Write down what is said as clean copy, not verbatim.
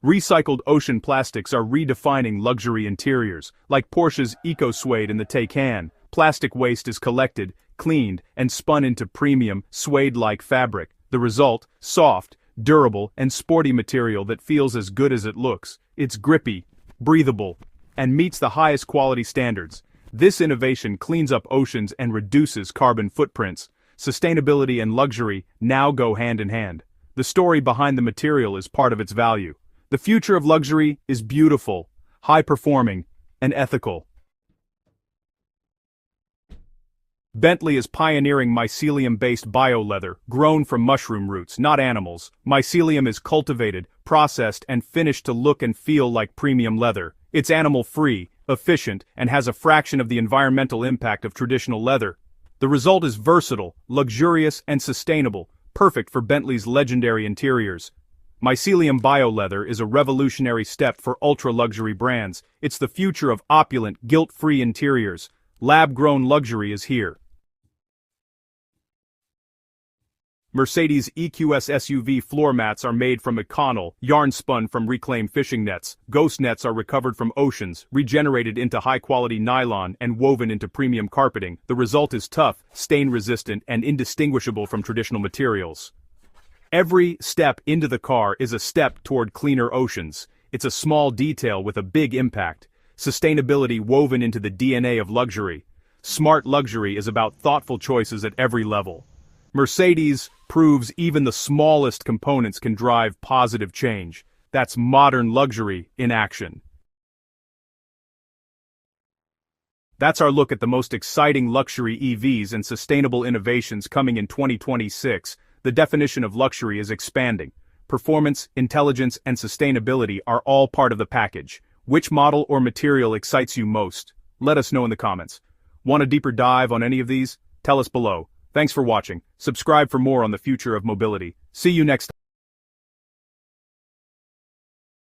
Recycled ocean plastics are redefining luxury interiors, like Porsche's eco-suede in the Taycan. Plastic waste is collected, cleaned, and spun into premium, suede-like fabric. The result, soft, durable, and sporty material that feels as good as it looks. It's grippy, breathable, and meets the highest quality standards. This innovation cleans up oceans and reduces carbon footprints. Sustainability and luxury now go hand in hand. The story behind the material is part of its value. The future of luxury is beautiful, high-performing, and ethical. Bentley is pioneering mycelium-based bio-leather, grown from mushroom roots, not animals. Mycelium is cultivated, processed, and finished to look and feel like premium leather. It's animal-free, efficient, and has a fraction of the environmental impact of traditional leather. The result is versatile, luxurious, and sustainable, perfect for Bentley's legendary interiors. Mycelium bio-leather is a revolutionary step for ultra-luxury brands. It's the future of opulent, guilt-free interiors. Lab-grown luxury is here. Mercedes EQS SUV floor mats are made from Econol, yarn spun from reclaimed fishing nets. Ghost nets are recovered from oceans, regenerated into high-quality nylon, and woven into premium carpeting. The result is tough, stain-resistant, and indistinguishable from traditional materials. Every step into the car is a step toward cleaner oceans. It's a small detail with a big impact. Sustainability woven into the DNA of luxury. Smart luxury is about thoughtful choices at every level. Mercedes proves even the smallest components can drive positive change. That's modern luxury in action. That's our look at the most exciting luxury EVs and sustainable innovations coming in 2026. The definition of luxury is expanding. Performance, intelligence, and sustainability are all part of the package. Which model or material excites you most? Let us know in the comments. Want a deeper dive on any of these? Tell us below. Thanks for watching. Subscribe for more on the future of mobility. See you next time.